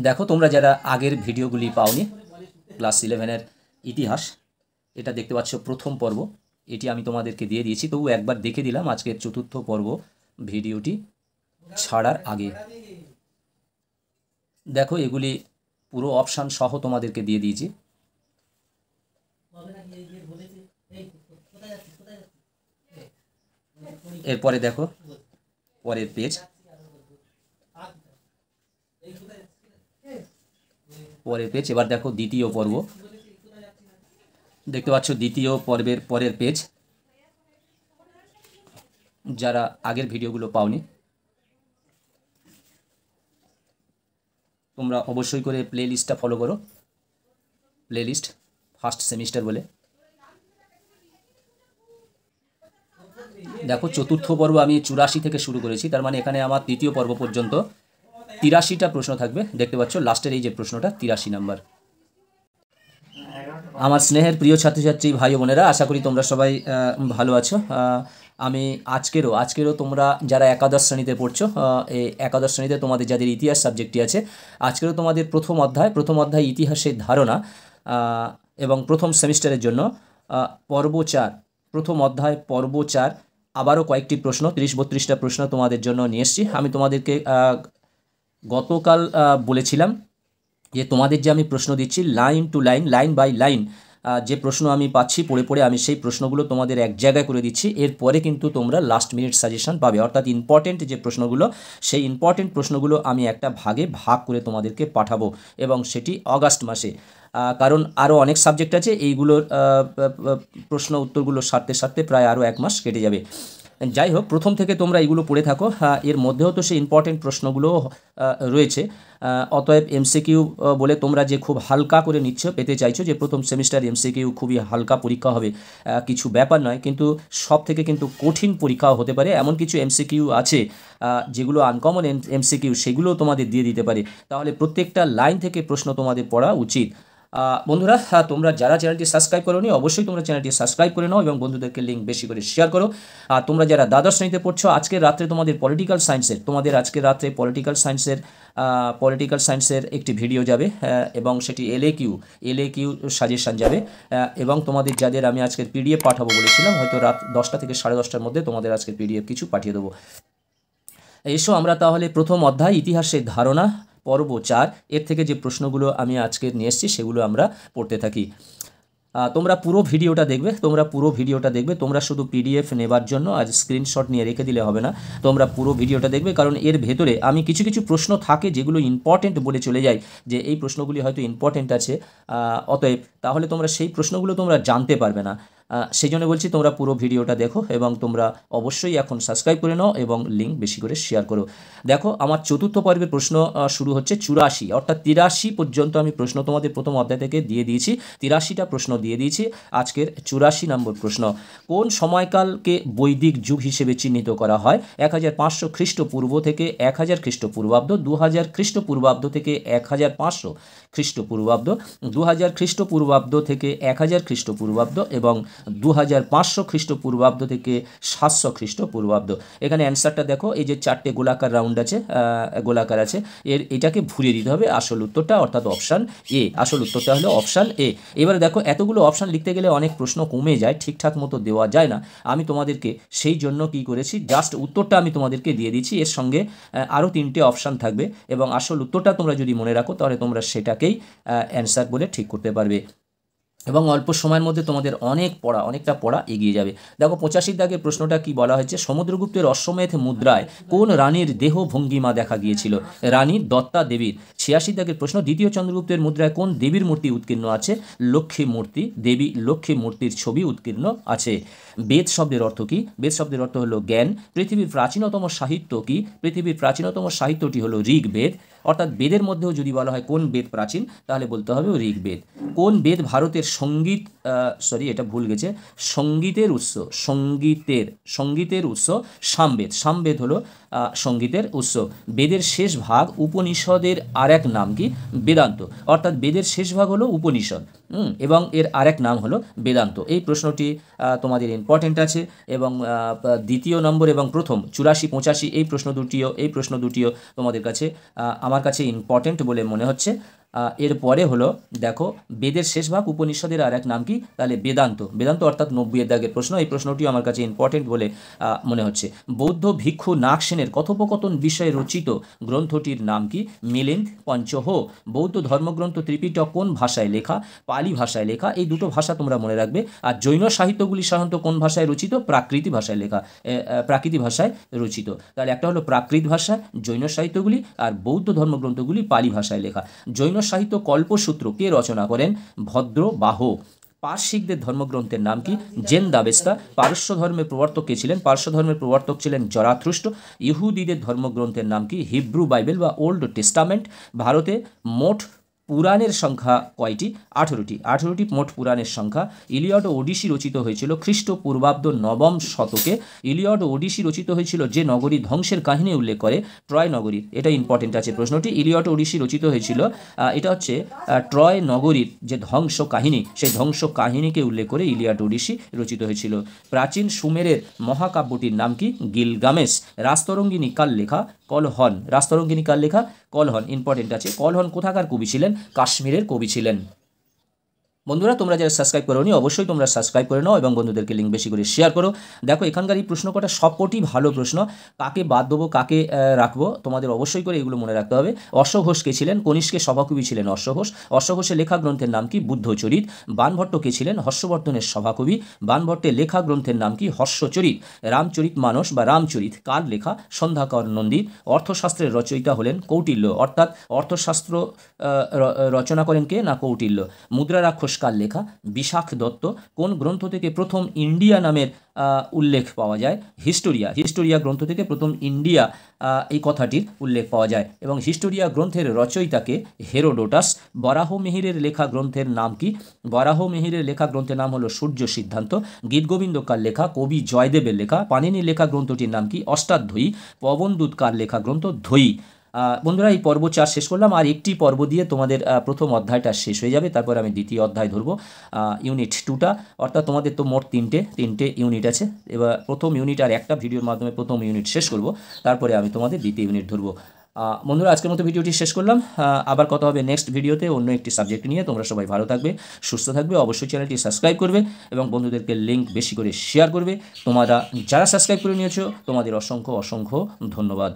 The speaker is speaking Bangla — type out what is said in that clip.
দেখো তোমরা যারা আগের ভিডিওগুলি পাওনি, ক্লাস 11-এর ইতিহাস, এটা দেখতে পাচ্ছ প্রথম পর্ব, এটি আমি তোমাদেরকে দিয়ে দিয়েছি, তবু একবার দেখে দিলাম আজকের চতুর্থ পর্ব ভিডিওটি ছাড়ার আগে। দেখো এগুলি পুরো অপশান সহ তোমাদেরকে দিয়ে দিয়েছি। এরপরে দেখো পরের পেজ, এবার দেখো দ্বিতীয় পর্ব, দেখতে পাচ্ছ দ্বিতীয় পর্বের পরের পেজ। যারা আগের ভিডিওগুলো পাওনি তোমরা অবশ্যই করে প্লে লিস্টটা ফলো করো, প্লে লিস্ট ফার্স্ট সেমিস্টার বলে। দেখো চতুর্থ পর্ব আমি 84 থেকে শুরু করেছি, তার মানে এখানে আমার তৃতীয় পর্ব পর্যন্ত 83টা প্রশ্ন থাকবে। দেখতে পাচ্ছ লাস্টের এই যে প্রশ্নটা 83 নাম্বার। আমার স্নেহের প্রিয় ছাত্রছাত্রী ভাই বোনেরা, আশা করি তোমরা সবাই ভালো আছো। আমি আজকেরও তোমরা যারা একাদশ শ্রেণীতে পড়ছো, এই একাদশ শ্রেণীতে তোমাদের যাদের ইতিহাস সাবজেক্টটি আছে, আজকেরও তোমাদের প্রথম অধ্যায় ইতিহাসের ধারণা এবং প্রথম সেমিস্টারের জন্য পর্ব 4, প্রথম অধ্যায় পর্ব 4 আবারও কয়েকটি প্রশ্ন, 30-32টা প্রশ্ন তোমাদের জন্য নিয়ে এসেছি। আমি তোমাদেরকে গতকাল বলেছিলাম যে তোমাদের যে আমি প্রশ্ন দিচ্ছি line to line, line by line, যে প্রশ্ন আমি পাচ্ছি পড়ে পড়ে আমি সেই প্রশ্নগুলো তোমাদের এক জায়গায় করে দিচ্ছি। এরপরে কিন্তু তোমরা লাস্ট মিনিট সাজেশন পাবে, অর্থাৎ ইম্পর্টেন্ট যে প্রশ্নগুলো, সেই ইম্পর্টেন্ট প্রশ্নগুলো আমি একটা ভাগে ভাগ করে তোমাদেরকে পাঠাবো, এবং সেটি অগাস্ট মাসে। কারণ আরও অনেক সাবজেক্ট আছে, এইগুলোর প্রশ্ন উত্তরগুলো সারতে প্রায় আরও 1 মাস কেটে যাবে। যাই হোক, প্রথম থেকে তোমরা এগুলো পড়ে থাকো, এর মধ্যেও তো সেই ইম্পর্টেন্ট প্রশ্নগুলো রয়েছে। অতএব এমসিকিউ বলে তোমরা যে খুব হালকা করে পেতে চাইছো যে প্রথম সেমিস্টার এমসিকিউ খুবই হালকা পরীক্ষা হবে, কিছু ব্যাপার নয়। কিন্তু সব থেকে কিন্তু কঠিন পরীক্ষাও হতে পারে, এমন কিছু এমসিকিউ আছে যেগুলো আনকমন এমসিকিউ, সেগুলো তোমাদের দিয়ে দিতে পারে। তাহলে প্রত্যেকটা লাইন থেকে প্রশ্ন তোমাদের পড়া উচিত। বন্ধুরা, তোমরা যারা চ্যানেলটি সাবস্ক্রাইব করোনি অবশ্যই তোমরা চ্যানেলটি সাবস্ক্রাইব করে নাও এবং বন্ধুদেরকে লিঙ্ক বেশি করে শেয়ার করো। আর তোমরা যারা দ্বাদশ শ্রেণীতে পড়ছো, আজকের রাত্রে তোমাদের পলিটিক্যাল সায়েন্সের একটি ভিডিও যাবে, এবং সেটি এলএকিউ সাজেশান যাবে, এবং তোমাদের যাদের আমি আজকের পিডিএফ পাঠাবো বলেছিলাম, হয়তো রাত 10টা থেকে 10:30টার মধ্যে তোমাদের আজকের পিডিএফ কিছু পাঠিয়ে দেবো। এসো আমরা তাহলে প্রথম অধ্যায় ইতিহাসের ধারণা পর্ব 4 এর থেকে যে প্রশ্নগুলো আমি আজকে নিয়ে এসেছি সেগুলো আমরা পড়তে থাকি। তোমরা পুরো ভিডিওটা দেখবে, তোমরা শুধু পিডিএফ নেবার জন্য আজ স্ক্রিনশট নিয়ে রেখে দিলে হবে না, তোমরা পুরো ভিডিওটা দেখবে। কারণ এর ভেতরে আমি কিছু প্রশ্ন থাকে যেগুলো ইম্পর্টেন্ট বলে চলে যাই, যে এই প্রশ্নগুলি হয়তো ইম্পর্টেন্ট আছে, অতএব তাহলে তোমরা সেই প্রশ্নগুলো তোমরা জানতে পারবে না। সেই জন্য বলছি তোমরা পুরো ভিডিওটা দেখো, এবং তোমরা অবশ্যই এখন সাবস্ক্রাইব করে নাও এবং লিঙ্ক বেশি করে শেয়ার করো। দেখো আমার চতুর্থ পর্বের প্রশ্ন শুরু হচ্ছে 84, অর্থাৎ 83 পর্যন্ত আমি প্রশ্ন তোমাদের প্রথম অধ্যায় থেকে দিয়ে দিয়েছি, 83টা প্রশ্ন দিয়ে দিয়েছি। আজকের 84 নম্বর প্রশ্ন, কোন সময়কালকে বৈদিক যুগ হিসেবে চিহ্নিত করা হয়? 1500 খ্রিস্টপূর্ব থেকে 1000 খ্রিস্টপূর্বাব্দ, 2000 খ্রিস্টপূর্বাব্দ থেকে 1500 খ্রিস্টপূর্বাব্দ, 2000 খ্রিস্টপূর্বাব্দ থেকে 1000 খ্রিস্টপূর্বাব্দ, এবং 2500 খ্রিস্টপূর্বাব্দ থেকে 700 খ্রিস্টপূর্বাব্দ। এখানে অ্যান্সারটা দেখো, এই যে 4টে গোলাকার আছে, এটাকে ভুলিয়ে দিতে হবে আসল উত্তরটা, অর্থাৎ অপশান এ। আসল উত্তরটা হলো অপশান এ। এবারে দেখো এতগুলো অপশান লিখতে গেলে অনেক প্রশ্ন কমে যায়, ঠিকঠাক মতো দেওয়া যায় না। আমি তোমাদেরকে সেই জন্য কি করেছি, জাস্ট উত্তরটা আমি তোমাদেরকে দিয়ে দিচ্ছি, এর সঙ্গে আরও 3টে অপশান থাকবে, এবং আসল উত্তরটা তোমরা যদি মনে রাখো তাহলে তোমরা সেটাকেই অ্যান্সার বলে ঠিক করতে পারবে, এবং অল্প সময়ের মধ্যে তোমাদের অনেকটা পড়া এগিয়ে যাবে। দেখো 85 দাগের প্রশ্নটা কি বলা হয়েছে, সমুদ্রগুপ্তের অশ্বমেধ মুদ্রায় কোন রানীর দেহ ভঙ্গিমা দেখা গিয়েছিল? রানী দত্তা দেবীর। 86 দাগের প্রশ্ন, দ্বিতীয় চন্দ্রগুপ্তের মুদ্রায় কোন দেবীর মূর্তি উৎকীর্ণ আছে? লক্ষ্মী মূর্তি, দেবী লক্ষ্মী মূর্তির ছবি উৎকীর্ণ আছে। বেদ শব্দের অর্থ কি? বেদ শব্দের অর্থ হলো জ্ঞান। পৃথিবীর প্রাচীনতম সাহিত্য কি? পৃথিবীর প্রাচীনতম সাহিত্যটি হলো ঋগ্বেদ, অর্থাৎ বেদের মধ্যেও যদি বলা হয় কোন বেদ প্রাচীন, তাহলে বলতে হবে ঋগ্বেদ। কোন বেদ ভারতের সঙ্গীতের উৎস? সামবেদ। সামবেদ হলো সঙ্গীতের উৎস। বেদের শেষ ভাগ উপনিষদের আরেক নাম কি? বেদান্ত। অর্থাৎ বেদের শেষ ভাগ হলো উপনিষদ এবং এর আরেক নাম হলো বেদান্ত। এই প্রশ্নটি তোমাদের ইম্পর্টেন্ট আছে এবং দ্বিতীয় নম্বর এবং প্রথম 84-85 এই প্রশ্ন দুটিও তোমাদের কাছে আমার কাছে ইম্পর্টেন্ট বলে মনে হচ্ছে। এরপরে হলো দেখো বেদের শেষ ভাগ উপনিষদের আর এক নাম কি? তাহলে বেদান্ত। বেদান্ত অর্থাৎ 90 দাগের প্রশ্ন। এই প্রশ্নটিও আমার কাছে ইম্পর্টেন্ট বলে মনে হচ্ছে। বৌদ্ধ ভিক্ষু নাগসেনের কথোপকথন বিষয়ে রচিত গ্রন্থটির নাম কি? মিলিন্দ পঞ্চহ। বৌদ্ধ ধর্মগ্রন্থ ত্রিপিটক কোন ভাষায় লেখা? পালি ভাষায় লেখা। এই দুটো ভাষা তোমরা মনে রাখবে। আর জৈন সাহিত্যগুলি সাধারণত কোন ভাষায় রচিত? প্রাকৃত ভাষায় লেখা, প্রাকৃতিক ভাষায় রচিত। তাহলে একটা হলো প্রাকৃত ভাষা জৈন সাহিত্যগুলি, আর বৌদ্ধ ধর্মগ্রন্থগুলি পালি ভাষায় লেখা। জৈন সাহিত্য কল্পসূত্র কে রচনা করেন? ভদ্রবাহ। পার্শ্বিকদের ধর্মগ্রন্থের নাম কি? জেন দাবেস্তা। পারস্য ধর্মের প্রবর্তক কে ছিলেন? পারস্য ধর্মের প্রবর্তক ছিলেন জরাথ্রুষ্ট। ইহুদিদের ধর্মগ্রন্থের নাম কি? হিব্রু বাইবেল বা ওল্ড টেস্টামেন্ট। ভারতে মোট পুরাণের সংখ্যা কয়টি? 18টি। 18টি মোট পুরাণের সংখ্যা। ইলিয়ড ও ওডিসি রচিত হয়েছিল খ্রিস্টপূর্বাব্দ 9ম শতকে। ইলিয়ড ও ওডিসি রচিত হয়েছিল যে নগরী ধ্বংসের কাহিনী উল্লেখ করে? ট্রয় নগরী। এটা ইম্পর্টেন্ট আছে প্রশ্নটি। ইলিয়ড ও ওডিসি রচিত হয়েছিল, এটা হচ্ছে ট্রয় নগরীর যে ধ্বংস কাহিনী, সেই ধ্বংস কাহিনীকে উল্লেখ করে ইলিয়ড ও ওডিসি রচিত হয়েছিল। প্রাচীন সুমেরের মহাকাব্যটির নাম কি? গিলগামেশ। রাস্তরঙ্গিনী কার লেখা? কলহন। রাস্তরঙ্গিনী কার লেখা? কলহন। ইম্পর্টেন্ট আছে। কলহন কোথাকার কবি ছিলেন? কাশ্মীরের কবি ছিলেন। বন্ধুরা তোমরা যারা সাবস্ক্রাইব করোনি অবশ্যই তোমরা সাবস্ক্রাইব করে নাও এবং বন্ধুদেরকে লিঙ্ক বেশি করে শেয়ার করো। দেখো এখানকার এই প্রশ্ন কটা সবকটি ভালো প্রশ্ন। কাকে বাদ দেবো কাকে রাখবো তোমাদের অবশ্যই করে এগুলো মনে রাখতে হবে। অশ্বঘোষ কে ছিলেন? কনিষ্কের সভাকবি ছিলেন অশ্বঘোষ। অশ্বঘোষের লেখা গ্রন্থের নাম কি? বুদ্ধচরিত। বাণভট্ট কে ছিলেন? হর্ষবর্ধনের সভাকবি। বাণভট্টের লেখা গ্রন্থের নাম কি? হর্ষচরিত। রামচরিত মানস বা রামচরিত কার লেখা? সন্ধ্যাকর নন্দীর। অর্থশাস্ত্রের রচয়িতা হলেন কৌটিল্য। অর্থাৎ অর্থশাস্ত্র রচনা করেন কে? না কৌটিল্য। মুদ্রা রাক্ষস কার লেখা? বিশাখ দত্ত। কোন গ্রন্থ থেকে প্রথম ইন্ডিয়া নামের উল্লেখ পাওয়া যায়? হিস্টোরিয়া। হিস্টোরিয়া গ্রন্থ থেকে প্রথম ইন্ডিয়া এই কথাটির উল্লেখ পাওয়া যায় এবং হিস্টোরিয়া গ্রন্থের রচয়িতাকে? হেরোডোটাস। বরাহমিহিরের লেখা গ্রন্থের নাম কি? বরাহমিহিরের লেখা গ্রন্থের নাম হলো সূর্য সিদ্ধান্ত। গীতগোবিন্দ কার লেখা? কবি জয়দেবের লেখা। পাণিনির লেখা গ্রন্থটির নাম কি? অষ্টাধ্যায়ী। পবনদূত কার লেখা গ্রন্থ? ধ্বয়ী। বন্ধুরা এই পর্ব 4 শেষ করলাম। আর একটি পর্ব দিয়ে তোমাদের প্রথম অধ্যায়টা শেষ হয়ে যাবে। তারপর আমি দ্বিতীয় অধ্যায় ধরবো, ইউনিট 2টা। অর্থাৎ তোমাদের তো মোট তিনটে ইউনিট আছে। এবার প্রথম ইউনিট আর একটা ভিডিওর মাধ্যমে প্রথম ইউনিট শেষ করব, তারপরে আমি তোমাদের দ্বিতীয় ইউনিট ধরবো। বন্ধুরা আজকের মতো ভিডিওটি শেষ করলাম। আবার কথা হবে নেক্সট ভিডিওতে অন্য একটি সাবজেক্ট নিয়ে। তোমরা সবাই ভালো থাকবে, সুস্থ থাকবে। অবশ্যই চ্যানেলটি সাবস্ক্রাইব করবে এবং বন্ধুদেরকে লিঙ্ক বেশি করে শেয়ার করবে। তোমরা যারা সাবস্ক্রাইব করে নিয়েছো তোমাদের অসংখ্য অসংখ্য ধন্যবাদ।